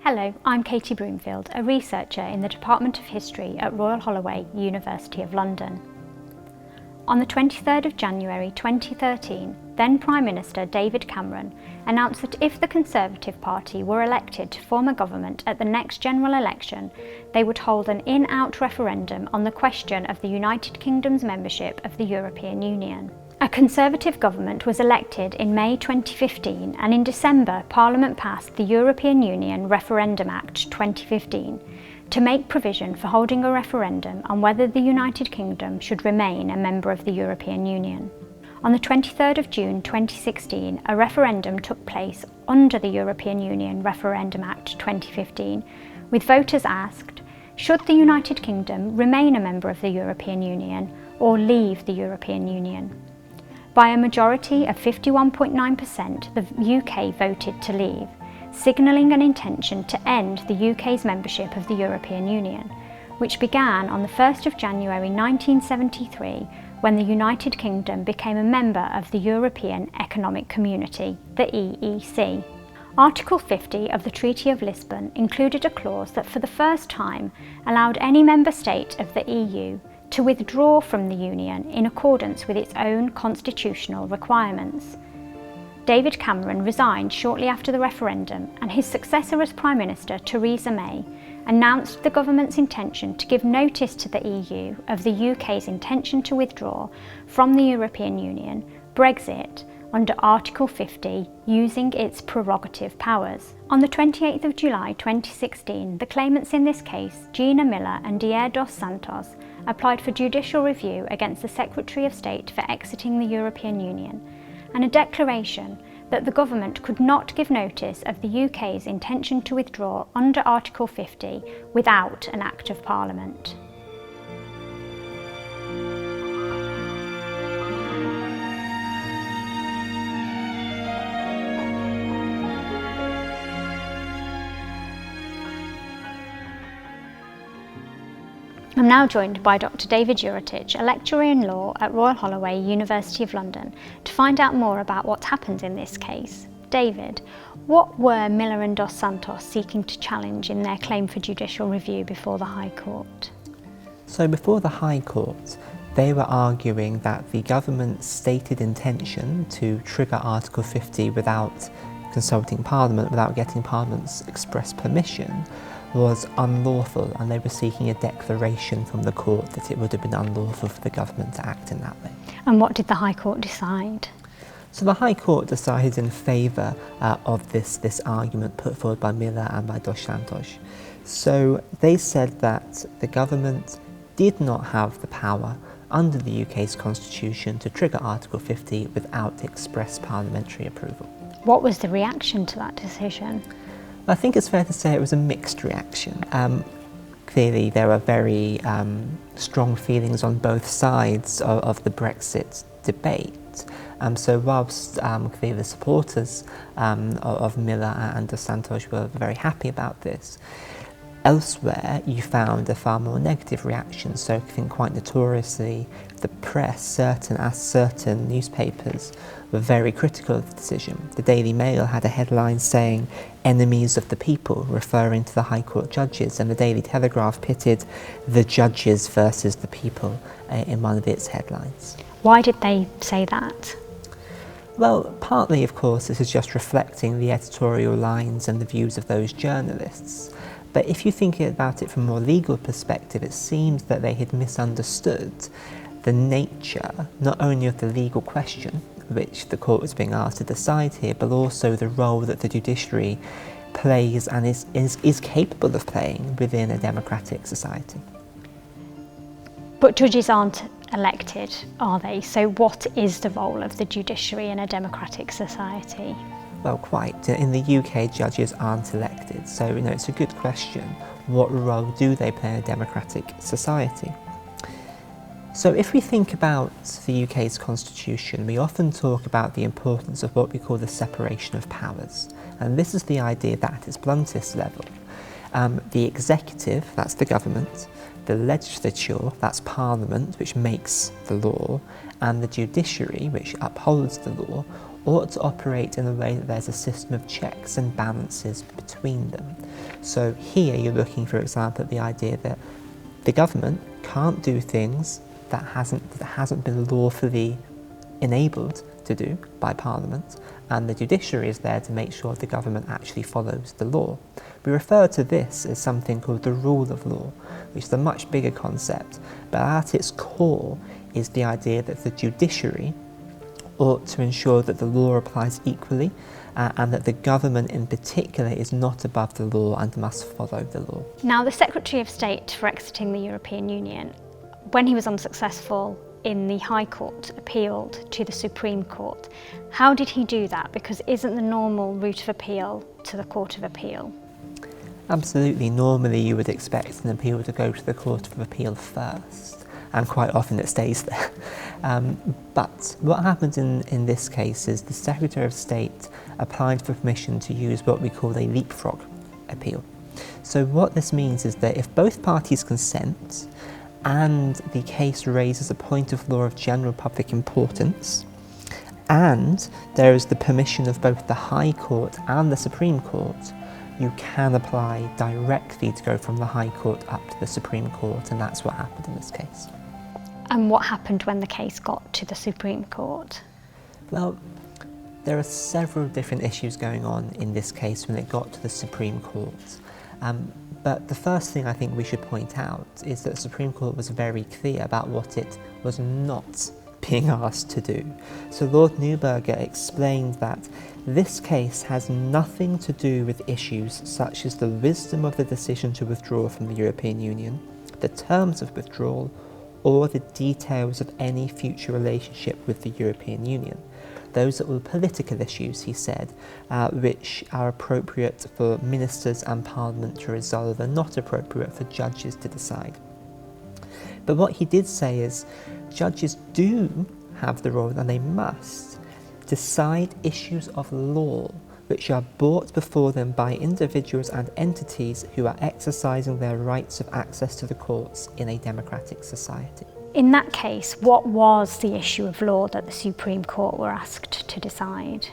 Hello, I'm Katie Broomfield, a researcher in the Department of History at Royal Holloway, University of London. On the 23rd of January 2013, then Prime Minister David Cameron announced that if the Conservative Party were elected to form a government at the next general election, they would hold an in-out referendum on the question of the United Kingdom's membership of the European Union. A Conservative government was elected in May 2015, and in December Parliament passed the European Union Referendum Act 2015 to make provision for holding a referendum on whether the United Kingdom should remain a member of the European Union. On the 23rd of June 2016, a referendum took place under the European Union Referendum Act 2015, with voters asked, should the United Kingdom remain a member of the European Union or leave the European Union? By a majority of 51.9%, the UK voted to leave, signalling an intention to end the UK's membership of the European Union, which began on the 1st of January 1973 when the United Kingdom became a member of the European Economic Community, the EEC. Article 50 of the Treaty of Lisbon included a clause that for the first time allowed any member state of the EU to withdraw from the Union in accordance with its own constitutional requirements. David Cameron resigned shortly after the referendum, and his successor as Prime Minister, Theresa May, announced the government's intention to give notice to the EU of the UK's intention to withdraw from the European Union, Brexit, under Article 50, using its prerogative powers. On the 28th of July 2016, the claimants in this case, Gina Miller and Dier dos Santos, applied for judicial review against the Secretary of State for exiting the European Union, and a declaration that the government could not give notice of the UK's intention to withdraw under Article 50 without an Act of Parliament. I'm now joined by Dr. David Juretić, a lecturer in law at Royal Holloway, University of London, to find out more about what happened in this case. David, what were Miller and dos Santos seeking to challenge in their claim for judicial review before the High Court? So before the High Court, they were arguing that the government's stated intention to trigger Article 50 without consulting Parliament, without getting Parliament's express permission, was unlawful, and they were seeking a declaration from the court that it would have been unlawful for the government to act in that way. And what did the High Court decide? So the High Court decided in favour of this argument put forward by Miller and by dos Santos. So they said that the government did not have the power under the UK's constitution to trigger Article 50 without express parliamentary approval. What was the reaction to that decision? I think it's fair to say it was a mixed reaction. Clearly there are very strong feelings on both sides of the Brexit debate. So whilst clearly the supporters of Miller and dos Santos were very happy about this, elsewhere you found a far more negative reaction. So I think quite notoriously the press, certain newspapers were very critical of the decision. The Daily Mail had a headline saying "enemies of the people," referring to the High Court judges, and the Daily Telegraph pitted the judges versus the people in one of its headlines. Why did they say that? Well, partly of course this is just reflecting the editorial lines and the views of those journalists. But if you think about it from a more legal perspective, it seems that they had misunderstood the nature not only of the legal question which the court was being asked to decide here, but also the role that the judiciary plays and is capable of playing within a democratic society. But judges aren't elected, are they? So what is the role of the judiciary in a democratic society? Well, quite. In the UK, judges aren't elected, so it's a good question. What role do they play in a democratic society? So if we think about the UK's constitution, we often talk about the importance of what we call the separation of powers. And this is the idea that at its bluntest level, the executive, that's the government, the legislature, that's Parliament, which makes the law, and the judiciary, which upholds the law, ought to operate in a way that there's a system of checks and balances between them. So here you're looking, for example, at the idea that the government can't do things that hasn't been lawfully enabled to do by Parliament, and the judiciary is there to make sure the government actually follows the law. We refer to this as something called the rule of law, which is a much bigger concept, but at its core is the idea that the judiciary ought to ensure that the law applies equally, and that the government in particular is not above the law and must follow the law. Now, the Secretary of State for exiting the European Union, when he was unsuccessful in the High Court, appealed to the Supreme Court. How did he do that? Because isn't the normal route of appeal to the Court of Appeal? Absolutely. Normally you would expect an appeal to go to the Court of Appeal first, and quite often it stays there. But what happened in this case is the Secretary of State applied for permission to use what we call a leapfrog appeal. So what this means is that if both parties consent and the case raises a point of law of general public importance, and there is the permission of both the High Court and the Supreme Court, you can apply directly to go from the High Court up to the Supreme Court, and that's what happened in this case. And what happened when the case got to the Supreme Court? Well, there are several different issues going on in this case when it got to the Supreme Court. But the first thing I think we should point out is that the Supreme Court was very clear about what it was not being asked to do. So Lord Neuberger explained that this case has nothing to do with issues such as the wisdom of the decision to withdraw from the European Union, the terms of withdrawal, or the details of any future relationship with the European Union. Those that were political issues, he said, which are appropriate for ministers and Parliament to resolve and not appropriate for judges to decide. But what he did say is judges do have the role, and they must, decide issues of law which are brought before them by individuals and entities who are exercising their rights of access to the courts in a democratic society. In that case, what was the issue of law that the Supreme Court were asked to decide?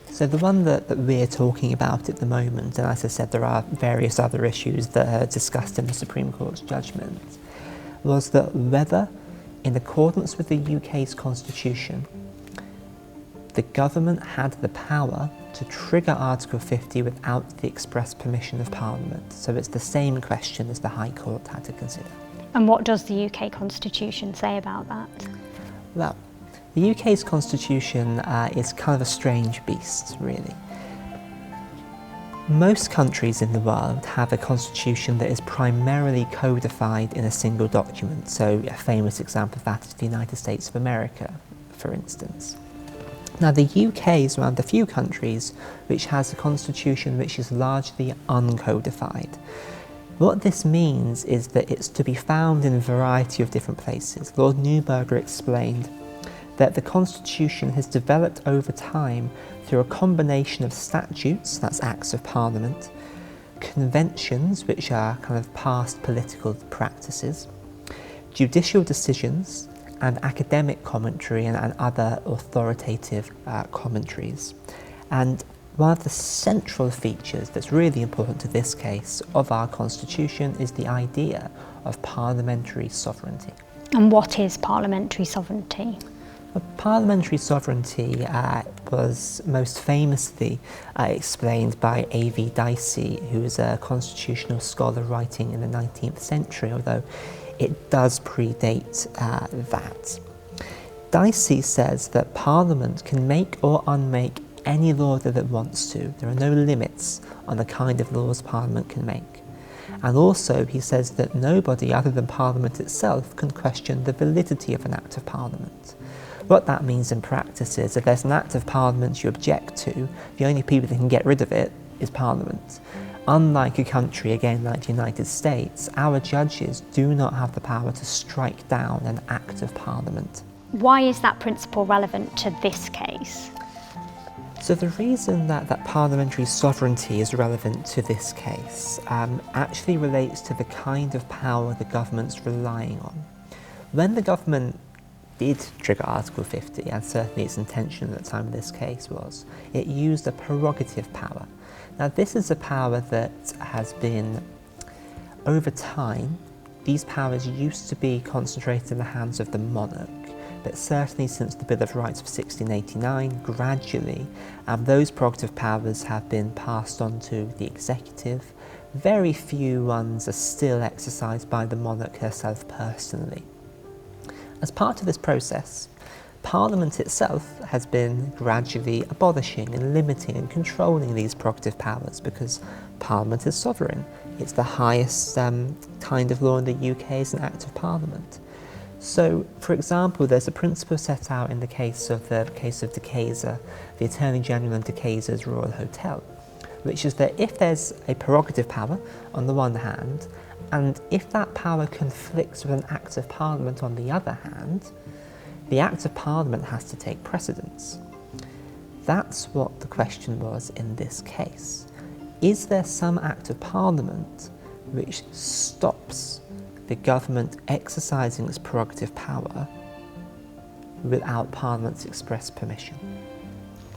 So the one that we're talking about at the moment, and as I said, there are various other issues that are discussed in the Supreme Court's judgment, was that whether, in accordance with the UK's constitution, the government had the power to trigger Article 50 without the express permission of Parliament. So it's the same question as the High Court had to consider. And what does the UK constitution say about that? Well, the UK's constitution is kind of a strange beast, really. Most countries in the world have a constitution that is primarily codified in a single document. So a famous example of that is the United States of America, for instance. Now, the UK is one of the few countries which has a constitution which is largely uncodified. What this means is that it's to be found in a variety of different places. Lord Neuberger explained that the constitution has developed over time through a combination of statutes, that's acts of Parliament, conventions, which are kind of past political practices, judicial decisions, and academic commentary and other authoritative commentaries. And one of the central features that's really important to this case of our constitution is the idea of parliamentary sovereignty. And what is parliamentary sovereignty? Parliamentary sovereignty was most famously explained by A.V. Dicey, who is a constitutional scholar writing in the 19th century, although it does predate that. Dicey says that Parliament can make or unmake any law that it wants to. There are no limits on the kind of laws Parliament can make. And also he says that nobody other than Parliament itself can question the validity of an Act of Parliament. What that means in practice is if there's an Act of Parliament you object to, the only people that can get rid of it is Parliament. Unlike a country, again, like the United States, our judges do not have the power to strike down an Act of Parliament. Why is that principle relevant to this case? So the reason that parliamentary sovereignty is relevant to this case actually relates to the kind of power the government's relying on. When the government did trigger Article 50, and certainly its intention at the time of this case was, it used a prerogative power. Now this is a power that has been, over time, these powers used to be concentrated in the hands of the monarch, but certainly since the Bill of Rights of 1689, gradually, those prerogative powers have been passed on to the executive. Very few ones are still exercised by the monarch herself personally. As part of this process, Parliament itself has been gradually abolishing and limiting and controlling these prerogative powers because Parliament is sovereign. It's the highest kind of law in the UK is an Act of Parliament. So, for example, there's a principle set out in the case of De Keyser, the Attorney General in De Keyser's Royal Hotel, which is that if there's a prerogative power on the one hand, and if that power conflicts with an Act of Parliament on the other hand, the Act of Parliament has to take precedence. That's what the question was in this case. Is there some Act of Parliament which stops the government exercising its prerogative power without Parliament's express permission?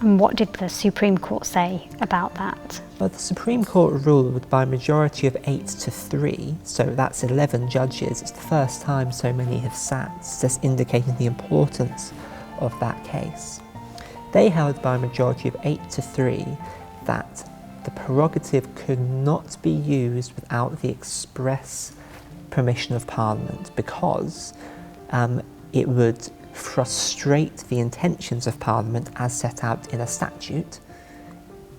And what did the Supreme Court say about that? Well, the Supreme Court ruled by a majority of 8-3, so that's 11 judges. It's the first time so many have sat, just indicating the importance of that case. They held by a majority of 8-3 that the prerogative could not be used without the express permission of Parliament because it would frustrate the intentions of Parliament as set out in a statute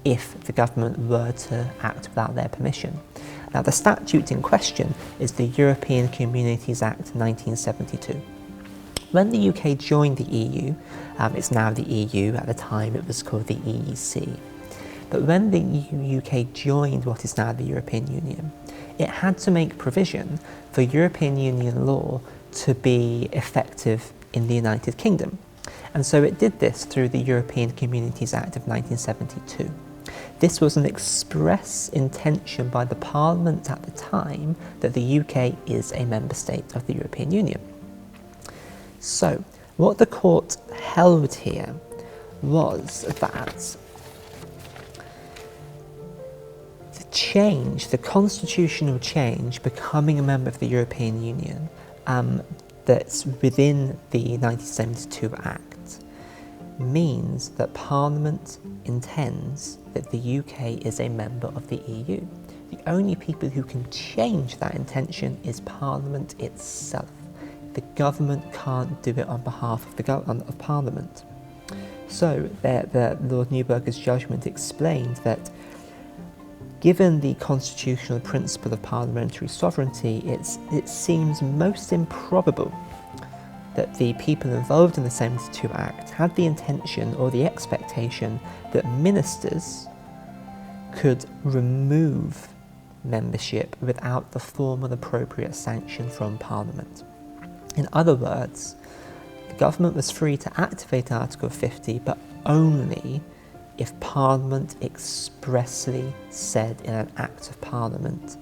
if the government were to act without their permission. Now the statute in question is the European Communities Act 1972. When the UK joined the EU, it's now the EU, at the time it was called the EEC, but when the UK joined what is now the European Union, it had to make provision for European Union law to be effective in the United Kingdom. And so it did this through the European Communities Act of 1972. This was an express intention by the Parliament at the time that the UK is a member state of the European Union. So, what the court held here was that the constitutional change, becoming a member of the European Union, that's within the 1972 Act, means that Parliament intends that the UK is a member of the EU. The only people who can change that intention is Parliament itself. The government can't do it on behalf of Parliament. So Lord Neuberger's judgment explained that given the constitutional principle of parliamentary sovereignty, it seems most improbable that the people involved in the 72 Act had the intention or the expectation that ministers could remove membership without the formal appropriate sanction from Parliament. In other words, the government was free to activate Article 50, but only if Parliament expressly said in an Act of Parliament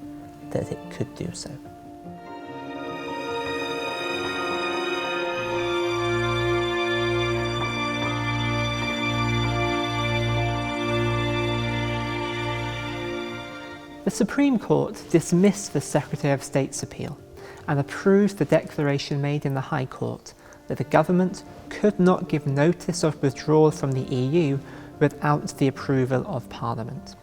that it could do so. The Supreme Court dismissed the Secretary of State's appeal and approved the declaration made in the High Court that the government could not give notice of withdrawal from the EU without the approval of Parliament.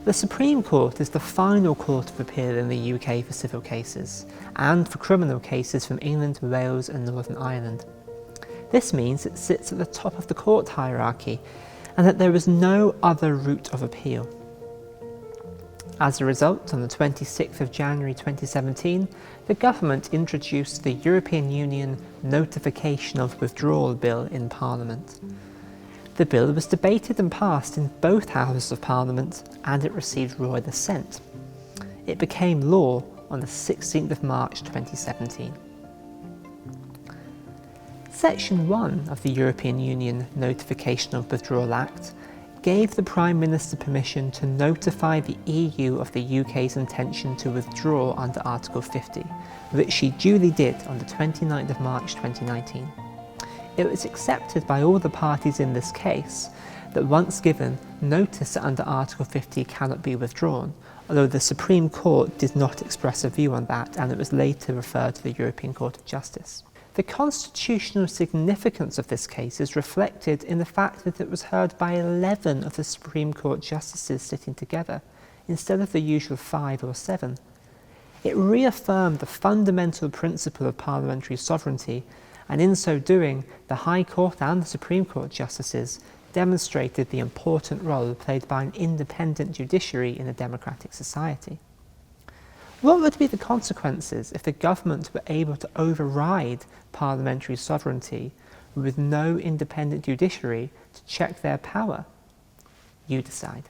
The Supreme Court is the final court of appeal in the UK for civil cases and for criminal cases from England, Wales and Northern Ireland. This means it sits at the top of the court hierarchy and that there is no other route of appeal. As a result, on the 26th of January 2017, the government introduced the European Union Notification of Withdrawal Bill in Parliament. The bill was debated and passed in both houses of Parliament and it received royal assent. It became law on the 16th of March 2017. Section 1 of the European Union Notification of Withdrawal Act gave the Prime Minister permission to notify the EU of the UK's intention to withdraw under Article 50, which she duly did on the 29th of March 2019. It was accepted by all the parties in this case that once given, notice under Article 50 cannot be withdrawn, although the Supreme Court did not express a view on that, and it was later referred to the European Court of Justice. The constitutional significance of this case is reflected in the fact that it was heard by 11 of the Supreme Court justices sitting together, instead of the usual 5 or 7. It reaffirmed the fundamental principle of parliamentary sovereignty, and in so doing, the High Court and the Supreme Court justices demonstrated the important role played by an independent judiciary in a democratic society. What would be the consequences if the government were able to override parliamentary sovereignty with no independent judiciary to check their power? You decide.